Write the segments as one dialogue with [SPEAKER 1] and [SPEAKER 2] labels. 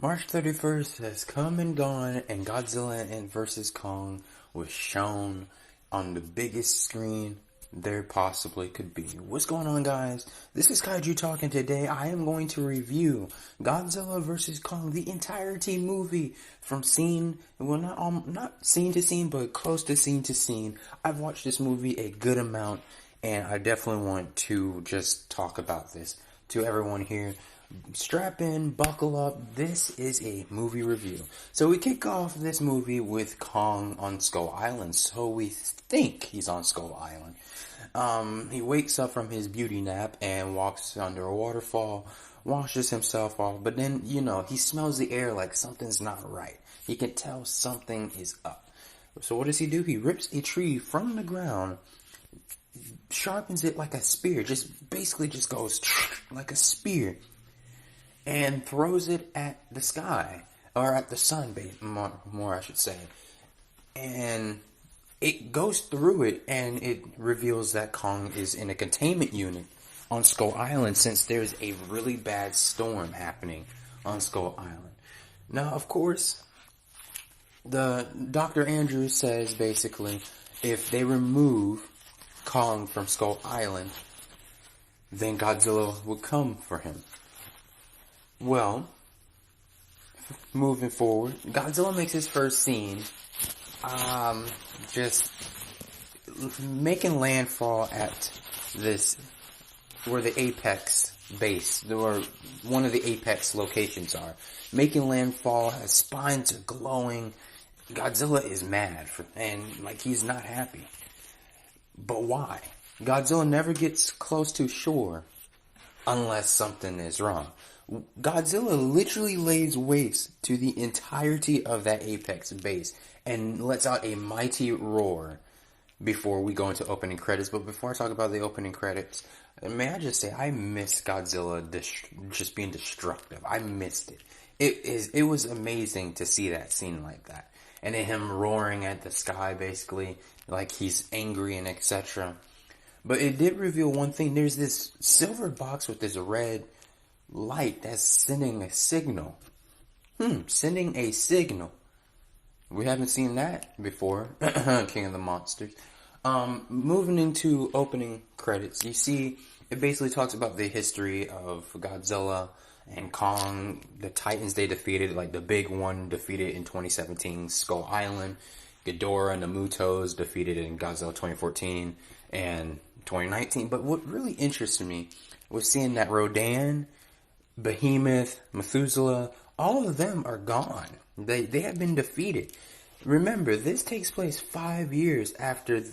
[SPEAKER 1] March 31st has come and gone, and Godzilla and vs. Kong was shown on the biggest screen there possibly could be. What's going on, guys? This is Kaiju Talking. Today I am going to review Godzilla vs. Kong, the entirety movie from scene, well, not scene to scene, but close to scene to scene. I've watched this movie a good amount, and I definitely want to just talk about this to everyone here. Strap in, buckle up, this is a movie review. So we kick off this movie with Kong on Skull Island. So we think he's on Skull Island. He wakes up from his beauty nap and walks under a waterfall, washes himself off, but then, he smells the air like something's not right. He can tell something is up. So what does he do? He rips a tree from the ground, sharpens it like a spear, basically goes like a spear, and throws it at the sky, or at the sun, more I should say. And it goes through it, and it reveals that Kong is in a containment unit on Skull Island, since there's a really bad storm happening on Skull Island. Now, of course, the Dr. Andrews says, basically, if they remove Kong from Skull Island, then Godzilla would come for him. Well, moving forward, Godzilla makes his first scene, just making landfall at this, where the apex base, or one of the apex locations are. Making landfall, his spines are glowing. Godzilla is mad, and he's not happy. But why? Godzilla never gets close to shore unless something is wrong. Godzilla literally lays waste to the entirety of that apex base and lets out a mighty roar before we go into opening credits. But before I talk about the opening credits, may I just say, I miss Godzilla just being destructive. I missed it. It was amazing to see that scene like that. And then him roaring at the sky, basically, like he's angry and etc. But it did reveal one thing. There's this silver box with this red light that's sending a signal. Sending a signal. We haven't seen that before. King of the Monsters. Moving into opening credits, you see it basically talks about the history of Godzilla and Kong, the Titans they defeated, like the big one defeated in 2017, Skull Island. Ghidorah and the Mutos defeated in Godzilla 2014 and 2019. But what really interested me was seeing that Rodan, Behemoth, Methuselah, all of them are gone. They have been defeated. Remember, this takes place 5 years after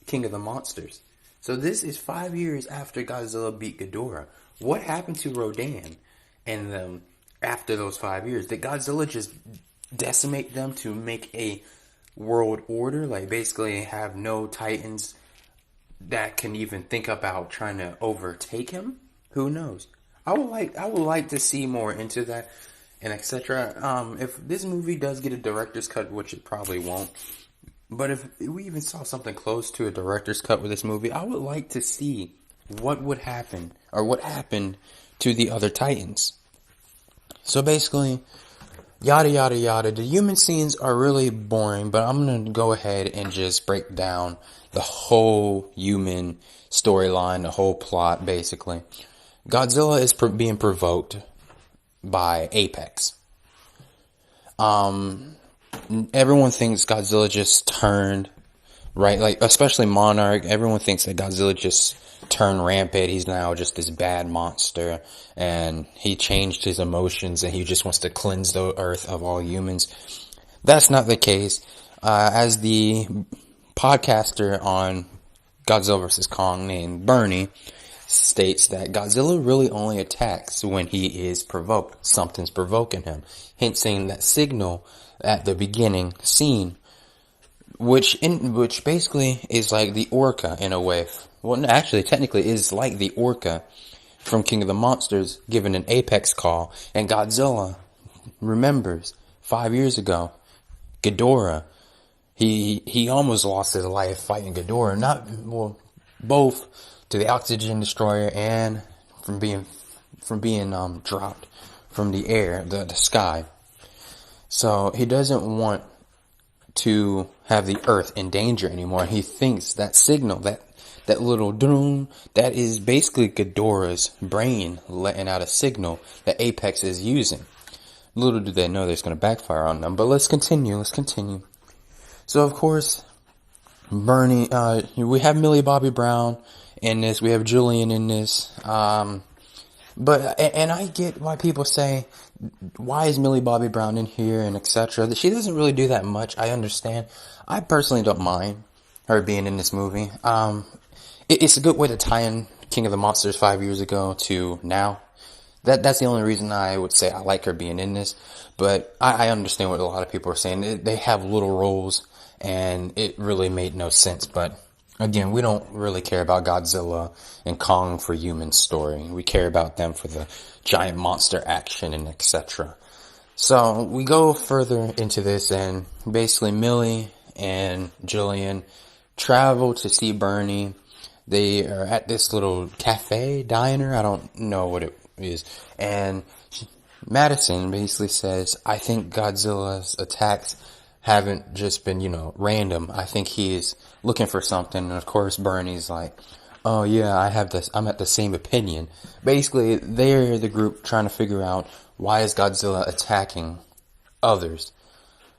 [SPEAKER 1] King of the Monsters. So this is 5 years after Godzilla beat Ghidorah. What happened to Rodan and them after those 5 years? Did Godzilla just decimate them to make a world order? Like basically have no Titans that can even think about trying to overtake him? Who knows? I would like to see more into that and etc. If this movie does get a director's cut, which it probably won't, but if we even saw something close to a director's cut with this movie, I would like to see what would happen, or what happened to the other Titans. So basically, yada yada yada. The human scenes are really boring, but I'm gonna go ahead and just break down the whole human storyline, the whole plot, basically. Godzilla is being provoked by Apex. Everyone thinks Godzilla just turned, right? Like, especially Monarch. Everyone thinks that Godzilla just turned rampant. He's now just this bad monster, and he changed his emotions, and he just wants to cleanse the earth of all humans. That's not the case. As the podcaster on Godzilla vs. Kong named Bernie states, that Godzilla really only attacks when he is provoked. Something's provoking him. Hinting that signal at the beginning scene, which basically is like the orca in a way. Well, actually, technically is like the orca from King of the Monsters given an apex call, and Godzilla remembers 5 years ago, Ghidorah, he almost lost his life fighting Ghidorah, both to the oxygen destroyer and from being dropped from the air, the sky. So he doesn't want to have the Earth in danger anymore. He thinks that signal, that little doom, that is basically Ghidorah's brain letting out a signal that Apex is using. Little do they know that's going to backfire on them. But let's continue. So, of course, Bernie, we have Millie Bobby Brown in this. We have Julian in this. But I get why people say, why is Millie Bobby Brown in here and etc. She doesn't really do that much. I understand. I personally don't mind her being in this movie. It's a good way to tie in King of the Monsters 5 years ago to now. That's the only reason I would say I like her being in this. But I understand what a lot of people are saying. They have little roles and it really made no sense. But again, we don't really care about Godzilla and Kong for human story. We care about them for the giant monster action and etc. So we go further into this, and basically Millie and Jillian travel to see Bernie. They are at this little cafe, diner, I don't know what it is. And Madison basically says, I think Godzilla's attacks haven't just been, random. I think he's looking for something. And of course, Bernie's like, oh yeah, I'm at the same opinion. Basically, they're the group trying to figure out why is Godzilla attacking others?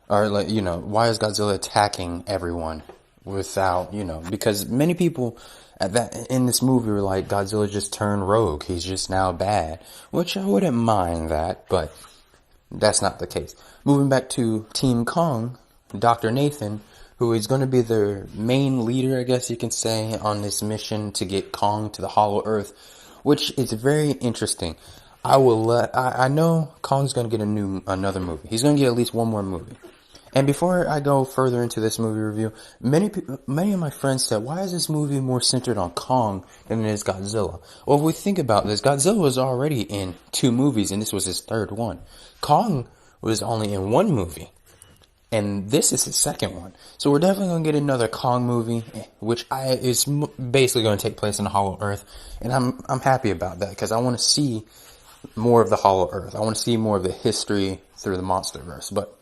[SPEAKER 1] Or why is Godzilla attacking everyone without, because many people in this movie were like, Godzilla just turned rogue. He's just now bad, which I wouldn't mind that, but that's not the case. Moving back to Team Kong, Dr. Nathan, who is going to be their main leader, I guess you can say, on this mission to get Kong to the Hollow Earth, which is very interesting. I know Kong's going to get another movie. He's going to get at least one more movie. And before I go further into this movie review, many of my friends said, why is this movie more centered on Kong than it is Godzilla? Well, if we think about this, Godzilla was already in 2 movies, and this was his 3rd one. Kong was only in 1 movie, and this is his 2nd one. So we're definitely going to get another Kong movie, which is basically going to take place in the Hollow Earth, and I'm happy about that, because I want to see more of the Hollow Earth. I want to see more of the history through the Monsterverse, but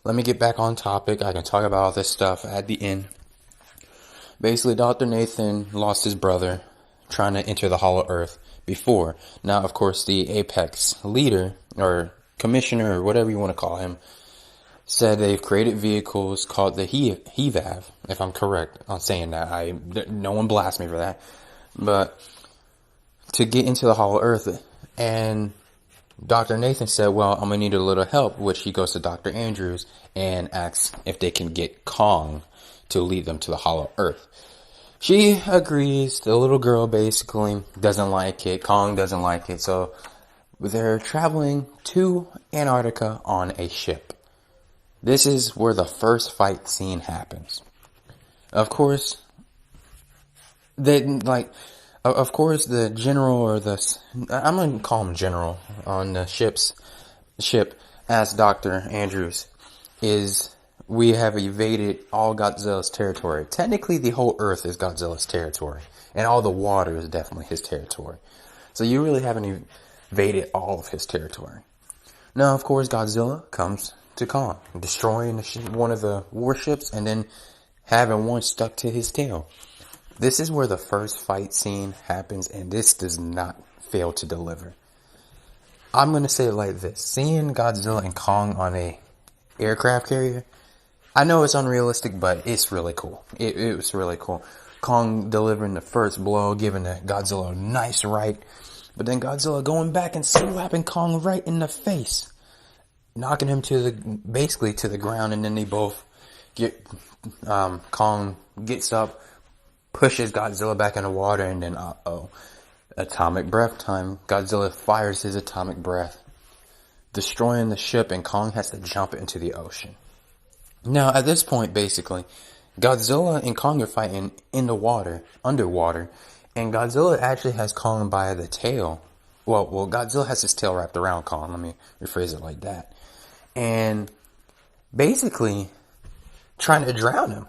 [SPEAKER 1] let me get back on topic. I can talk about all this stuff at the end. Basically, Dr. Nathan lost his brother trying to enter the Hollow Earth before. Now, of course, the Apex leader, or commissioner, or whatever you want to call him, said they've created vehicles called the HEVAV, if I'm correct on saying that. No one blast me for that. But to get into the Hollow Earth, and Dr. Nathan said, well, I'm going to need a little help, which he goes to Dr. Andrews and asks if they can get Kong to lead them to the Hollow Earth. She agrees. The little girl basically doesn't like it. Kong doesn't like it. So they're traveling to Antarctica on a ship. This is where the first fight scene happens. Of course, Of course, the general, or I'm going to call him general on the ship, as Dr. Andrews, we have evaded all Godzilla's territory. Technically, the whole Earth is Godzilla's territory, and all the water is definitely his territory. So you really haven't evaded all of his territory. Now, of course, Godzilla comes to Kong, destroying one of the warships, and then having one stuck to his tail. This is where the first fight scene happens, and this does not fail to deliver. I'm going to say it like this. Seeing Godzilla and Kong on a aircraft carrier, I know it's unrealistic, but it's really cool. It was really cool. Kong delivering the first blow, giving Godzilla a nice right, but then Godzilla going back and slapping Kong right in the face, knocking him basically to the ground, and then they both Kong gets up, pushes Godzilla back in the water, and then, atomic breath time. Godzilla fires his atomic breath, destroying the ship, and Kong has to jump into the ocean. Now, at this point, basically, Godzilla and Kong are fighting in the water, underwater, and Godzilla actually has Kong by the tail. Well, Godzilla has his tail wrapped around Kong, let me rephrase it like that. And basically, trying to drown him.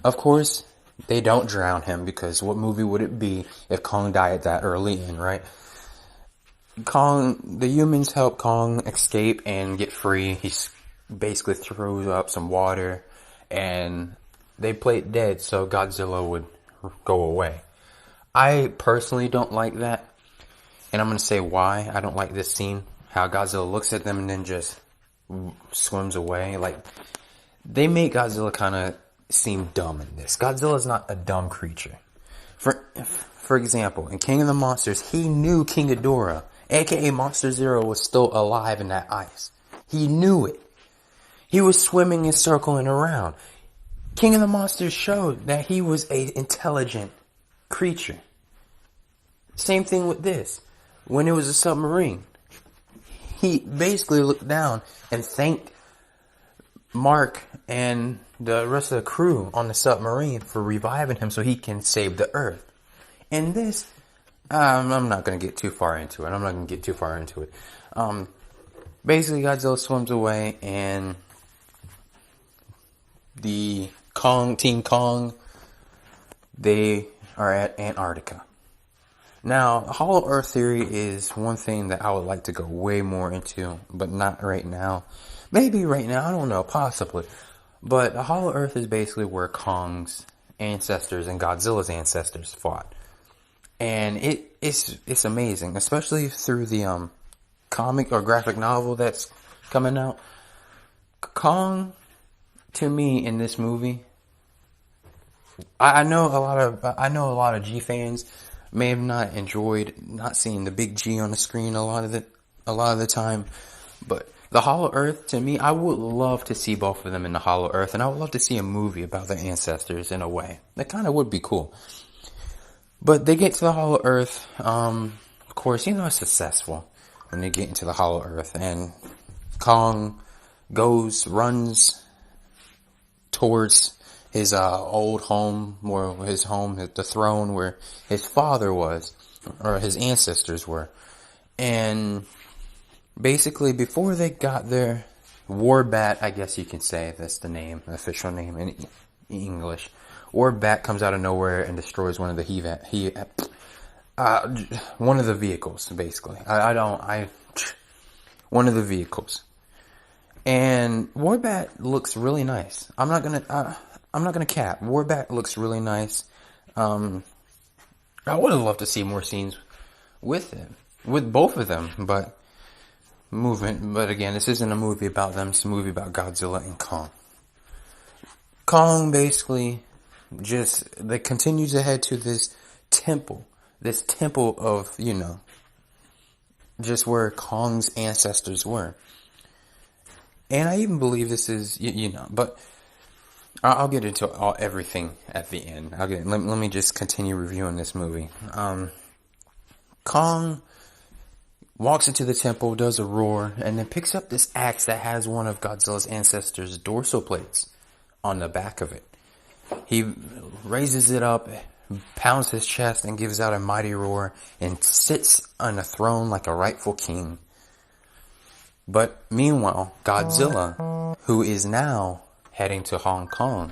[SPEAKER 1] Of course, they don't drown him, because what movie would it be if Kong died that early in, right? the humans help Kong escape and get free. He basically throws up some water, and they play it dead so Godzilla would go away. I personally don't like that, and I'm going to say why I don't like this scene. How Godzilla looks at them and then just swims away. Like, they make Godzilla kind of seem dumb in this. Godzilla's not a dumb creature. For example, in King of the Monsters, he knew King Ghidorah, aka Monster Zero, was still alive in that ice. He knew it. He was swimming and circling around. King of the Monsters showed that he was an intelligent creature. Same thing with this. When it was a submarine, he basically looked down and thanked Mark and the rest of the crew on the submarine for reviving him so he can save the Earth. And this, I'm not going to get too far into it. Basically, Godzilla swims away, and the Team Kong, they are at Antarctica. Now, Hollow Earth theory is one thing that I would like to go way more into, but not right now. Maybe right now, I don't know, possibly. But a Hollow Earth is basically where Kong's ancestors and Godzilla's ancestors fought. And it's amazing, especially through the comic or graphic novel that's coming out. Kong, to me, in this movie, I know a lot of G fans may have not enjoyed not seeing the big G on the screen a lot of the time, but the Hollow Earth, to me, I would love to see both of them in the Hollow Earth, and I would love to see a movie about their ancestors in a way. That kind of would be cool. But they get to the Hollow Earth, of course, it's successful when they get into the Hollow Earth, and Kong runs towards his old home, the throne where his father was, or his ancestors were. And basically, before they got there, Warbat, I guess you can say, that's the official name in English. Warbat comes out of nowhere and destroys one of the one of the vehicles, basically. One of the vehicles. And Warbat looks really nice. I'm not gonna cap. Warbat looks really nice. I would have loved to see more scenes with both of them, but again, this isn't a movie about them, it's a movie about Godzilla and Kong. Kong basically they continue to head to this temple of, just where Kong's ancestors were. And I even believe this is, but I'll get into everything at the end. Let me just continue reviewing this movie. Kong walks into the temple, does a roar, and then picks up this axe that has one of Godzilla's ancestors' dorsal plates on the back of it. He raises it up, pounds his chest, and gives out a mighty roar, and sits on a throne like a rightful king. But meanwhile, Godzilla, who is now heading to Hong Kong,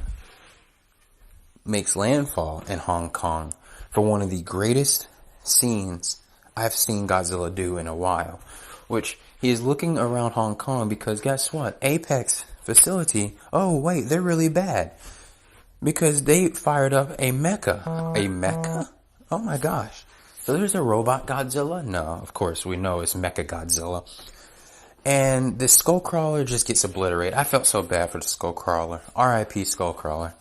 [SPEAKER 1] makes landfall in Hong Kong for one of the greatest scenes I've seen Godzilla do in a while. Which, he is looking around Hong Kong because guess what? Apex facility, oh wait, they're really bad. Because they fired up a mecha. A mecha? Oh my gosh. So there's a robot Godzilla? No, of course, we know it's Mecha Godzilla. And the Skullcrawler just gets obliterated. I felt so bad for the Skullcrawler. R.I.P. Skullcrawler.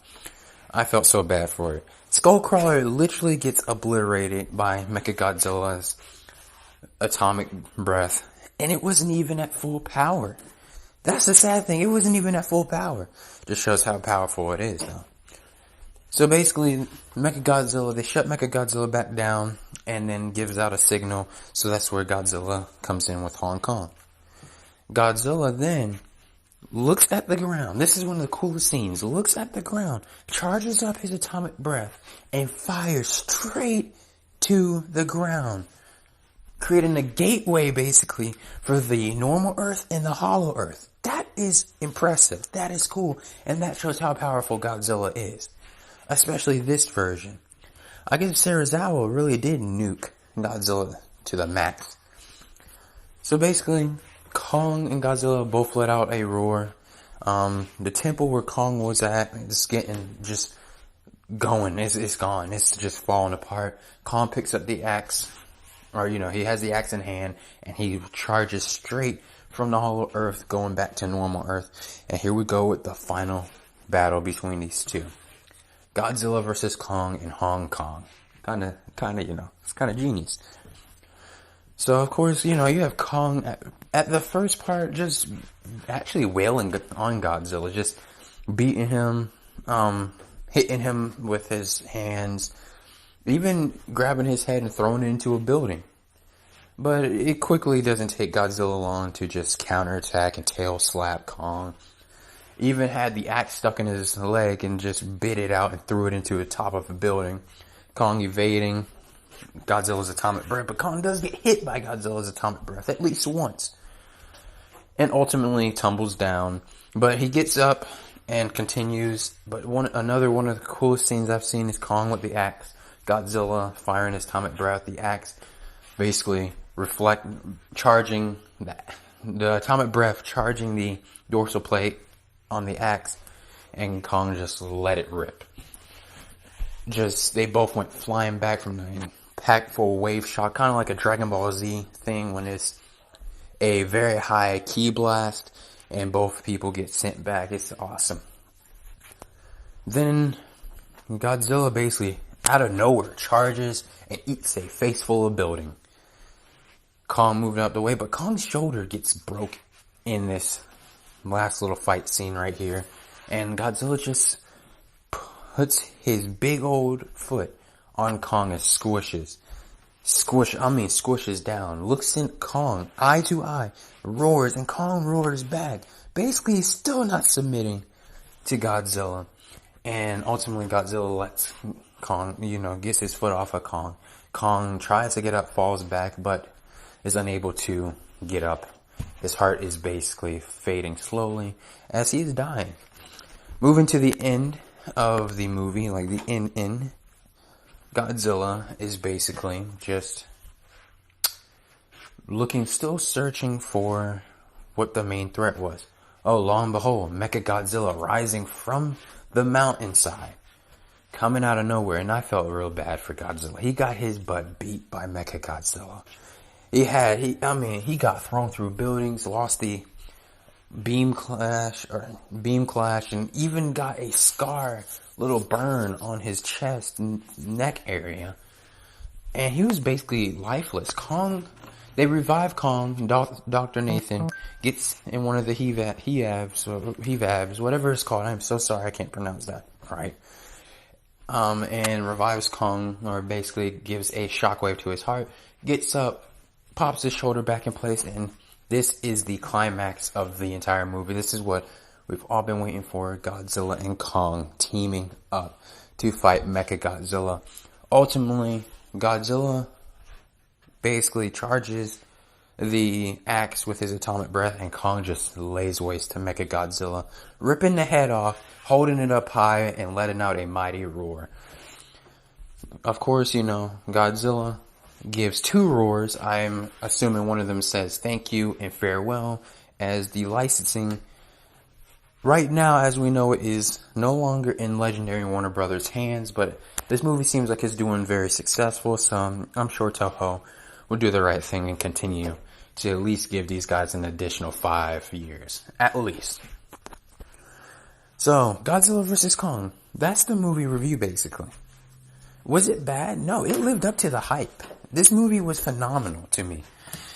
[SPEAKER 1] I felt so bad for it. Skullcrawler literally gets obliterated by Mechagodzilla's atomic breath. And it wasn't even at full power. That's the sad thing. It wasn't even at full power. Just shows how powerful it is, though. So basically, Mechagodzilla, they shut Mechagodzilla back down and then gives out a signal. So that's where Godzilla comes in with Hong Kong. Godzilla then looks at the ground. This is one of the coolest scenes. Looks at the ground, charges up his atomic breath, and fires straight to the ground, creating a gateway, basically, for the normal Earth and the Hollow Earth. That is impressive. That is cool. And that shows how powerful Godzilla is. Especially this version. I guess Serizawa really did nuke Godzilla to the max. So basically, Kong and Godzilla both let out a roar. The temple where Kong was at is getting just going. It's gone. It's just falling apart. Kong picks up the axe, or he has the axe in hand, and he charges straight from the hollow earth, going back to normal earth. And here we go with the final battle between these two. Godzilla versus Kong in Hong Kong. Kinda, it's kinda genius. So, of course, you have Kong at the first part just actually wailing on Godzilla, just beating him, hitting him with his hands, even grabbing his head and throwing it into a building. But it quickly doesn't take Godzilla long to just counterattack and tail slap Kong. Even had the axe stuck in his leg and just bit it out and threw it into the top of a building. Kong evading Godzilla's atomic breath, but Kong does get hit by Godzilla's atomic breath at least once. And ultimately tumbles down. But he gets up and continues. But another one of the coolest scenes I've seen is Kong with the axe. Godzilla firing his atomic breath. The axe basically charging the atomic breath, charging the dorsal plate on the axe. And Kong just let it rip. They both went flying back from the impactful wave shot, kind of like a Dragon Ball Z thing when it's a very high ki blast and both people get sent back. It's awesome. Then Godzilla basically out of nowhere charges and eats a face full of building. Kong moving out the way, but Kong's shoulder gets broke in this last little fight scene right here, and Godzilla just puts his big old foot on Kong and squishes down, looks in Kong, eye to eye, roars, and Kong roars back. Basically, he's still not submitting to Godzilla. And ultimately, Godzilla lets Kong, gets his foot off of Kong. Kong tries to get up, falls back, but is unable to get up. His heart is basically fading slowly as he's dying. Moving to the end of the movie, like the end, Godzilla is basically just still searching for what the main threat was. Oh, lo and behold, Mechagodzilla rising from the mountainside, coming out of nowhere, and I felt real bad for Godzilla. He got his butt beat by Mechagodzilla. He got thrown through buildings, lost the beam clash, and even got a little burn on his chest and neck area. And he was basically lifeless. They revive Kong. Dr. Nathan gets in one of the hevabs, whatever it's called. I'm so sorry I can't pronounce that right. And revives Kong, or basically gives a shockwave to his heart, gets up, pops his shoulder back in place, and this is the climax of the entire movie. This is what we've all been waiting for. Godzilla and Kong teaming up to fight Mechagodzilla. Ultimately, Godzilla basically charges the axe with his atomic breath, and Kong just lays waste to Mechagodzilla, ripping the head off, holding it up high, and letting out a mighty roar. Of course, Godzilla gives two roars. I'm assuming one of them says thank you and farewell, as the licensing right now, as we know it, is no longer in Legendary Warner Brothers' hands, but this movie seems like it's doing very successful, so I'm sure Toho will do the right thing and continue to at least give these guys an additional 5 years. At least. So, Godzilla vs. Kong. That's the movie review, basically. Was it bad? No, it lived up to the hype. This movie was phenomenal to me.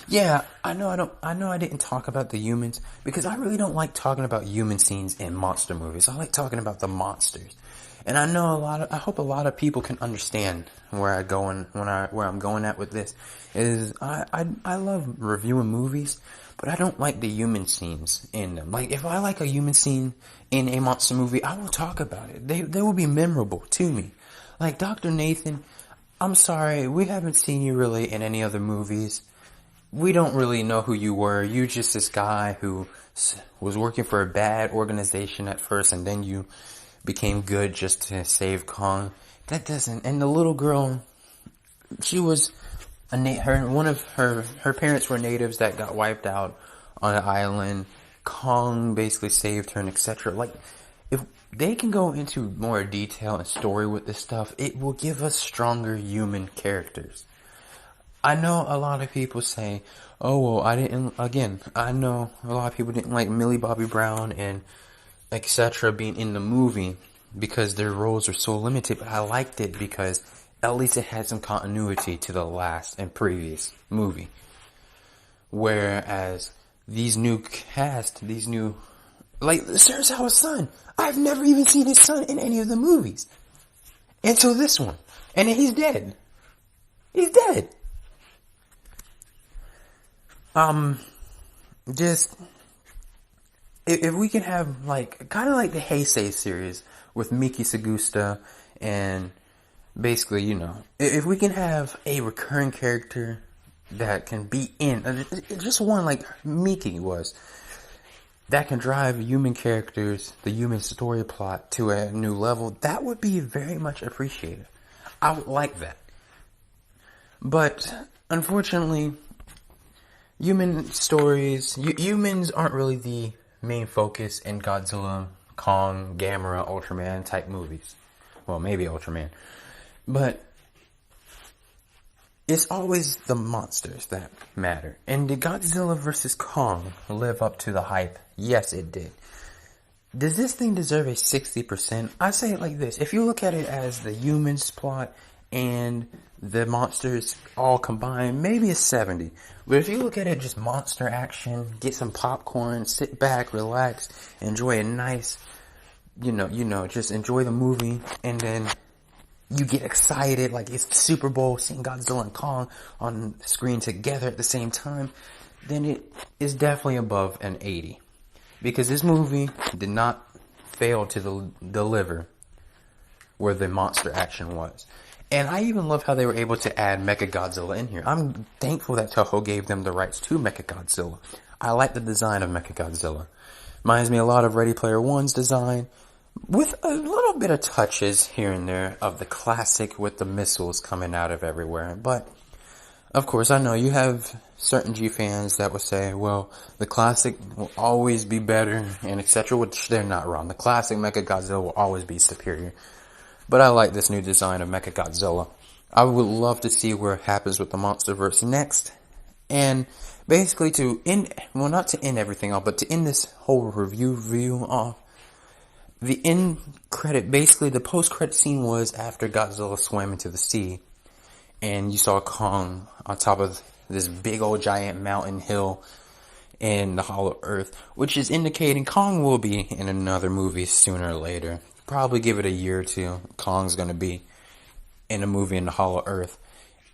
[SPEAKER 1] Yeah, I know I didn't talk about the humans, because I really don't like talking about human scenes in monster movies. I like talking about the monsters. And I hope a lot of people can understand where I'm going at with this. I love reviewing movies, but I don't like the human scenes in them. Like, if I like a human scene in a monster movie, I will talk about it. They will be memorable to me. Like Dr. Nathan, I'm sorry, we haven't seen you really in any other movies. We don't really know who you were. You're just this guy who was working for a bad organization at first, and then you became good just to save Kong. And the little girl, she was her parents were natives that got wiped out on an island. Kong basically saved her and etc. Like, if they can go into more detail and story with this stuff, it will give us stronger human characters. I know a lot of people say, oh, well, I know a lot of people didn't like Millie Bobby Brown and etc. being in the movie because their roles are so limited, but I liked it because at least it had some continuity to the last and previous movie. Whereas these new cast, like Sarasawa's son, I've never even seen his son in any of the movies until this one, and he's dead. He's dead. Just if we can have kind of like the Heisei series with Miki Sagusta and basically, if we can have a recurring character that can be in, just one like Miki was, that can drive human characters, the human story plot to a new level, that would be very much appreciated. I would like that. But, unfortunately, human stories, humans aren't really the main focus in Godzilla, Kong, Gamera, Ultraman type movies. Well, maybe Ultraman. But it's always the monsters that matter. And did Godzilla vs. Kong live up to the hype? Yes, it did. Does this thing deserve a 60%? I say it like this. If you look at it as the humans plot and the monsters all combined, maybe a 70. But if you look at it just monster action, get some popcorn, sit back, relax, enjoy a nice, just enjoy the movie, and then you get excited, like it's the Super Bowl, seeing Godzilla and Kong on the screen together at the same time, then it is definitely above an 80. Because this movie did not fail to deliver where the monster action was. And I even love how they were able to add Mechagodzilla in here. I'm thankful that Toho gave them the rights to Mechagodzilla. I like the design of Mechagodzilla. Reminds me a lot of Ready Player One's design, with a little bit of touches here and there of the classic with the missiles coming out of everywhere. But, of course, I know you have certain G fans that would say, well, the classic will always be better, and etc., which they're not wrong. The classic Mechagodzilla will always be superior. But I like this new design of Mechagodzilla. I would love to see where it happens with the Monsterverse next. And basically not to end everything off, but to end this whole review off, the end credit, basically the post-credit scene was after Godzilla swam into the sea. And you saw Kong on top of this big old giant mountain hill in the Hollow Earth, which is indicating Kong will be in another movie sooner or later. Probably give it a year or two. Kong's gonna be in a movie in the Hollow Earth.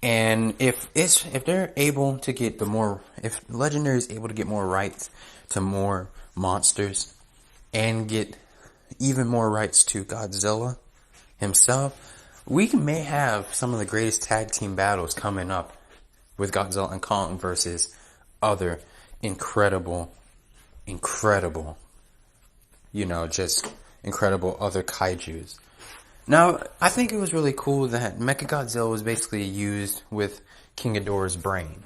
[SPEAKER 1] And if they're able to get if Legendary is able to get more rights to more monsters and get even more rights to Godzilla himself, we may have some of the greatest tag team battles coming up with Godzilla and Kong versus other incredible, just incredible other kaijus. Now, I think it was really cool that Mechagodzilla was basically used with King Ghidorah's brain.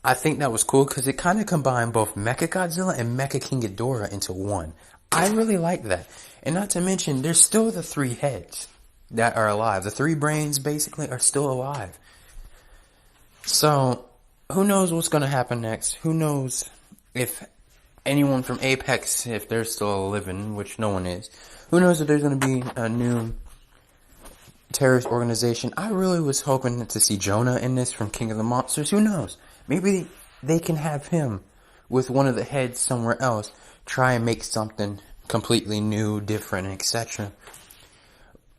[SPEAKER 1] I think that was cool because it kind of combined both Mechagodzilla and Mecha King Ghidorah into one. I really like that. And not to mention, there's still the 3 heads that are alive. The 3 brains basically are still alive. So, who knows what's going to happen next? Who knows if anyone from Apex, if they're still living, which no one is, who knows if there's going to be a new terrorist organization. I really was hoping to see Jonah in this from King of the Monsters. Who knows? Maybe they can have him with one of the heads somewhere else, try and make something completely new, different, etc.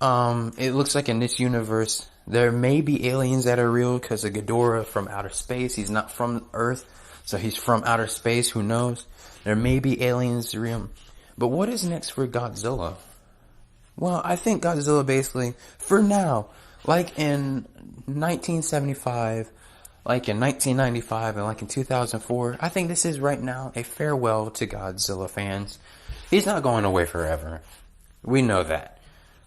[SPEAKER 1] It looks like in this universe, there may be aliens that are real because of Ghidorah from outer space. He's not from Earth, so he's from outer space. Who knows? There may be aliens real. But what is next for Godzilla? Well, I think Godzilla basically, for now, like in 1975, like in 1995, and like in 2004, I think this is right now a farewell to Godzilla fans. He's not going away forever. We know that.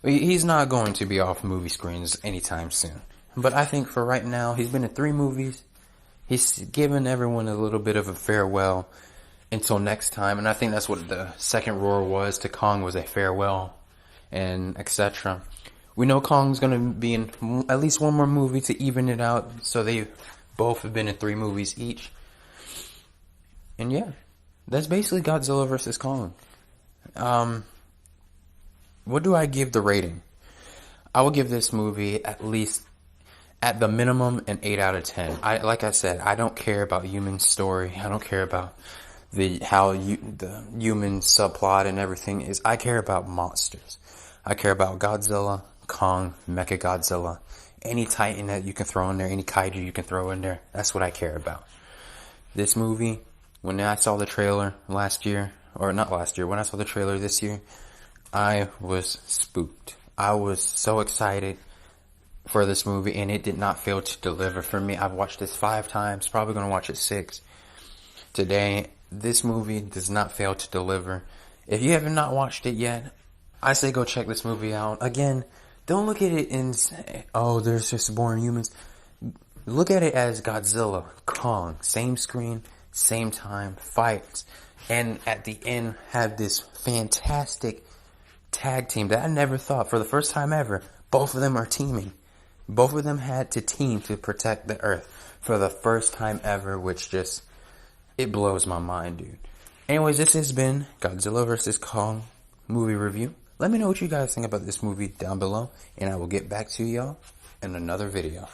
[SPEAKER 1] He's not going to be off movie screens anytime soon. But I think for right now, he's been in 3 movies. He's given everyone a little bit of a farewell until next time. And I think that's what the second Roar was to Kong, was a farewell and etc. We know Kong's going to be in at least one more movie to even it out. So they both have been in 3 movies each. And yeah, that's basically Godzilla vs. Kong. What do I give the rating? I will give this movie at least, at the minimum, an 8 out of 10. Like I said, I don't care about human story. I don't care about the human subplot and everything. I care about monsters. I care about Godzilla, Kong, Mechagodzilla, any Titan that you can throw in there, any kaiju you can throw in there. That's what I care about. This movie, when I saw the trailer last year, or not last year, when I saw the trailer this year, I was spooked. I was so excited for this movie, and it did not fail to deliver for me. I've watched this 5 times, probably going to watch it 6 today. This movie does not fail to deliver. If you have not watched it yet, I say go check this movie out. Again, don't look at it and say, oh, there's just boring humans. Look at it as Godzilla, Kong, same screen, same time, fights. And at the end, have this fantastic tag team that I never thought, for the first time ever, both of them are teaming. Both of them had to team to protect the Earth for the first time ever, which just, it blows my mind, dude. Anyways, this has been Godzilla vs. Kong movie review. Let me know what you guys think about this movie down below, and I will get back to y'all in another video.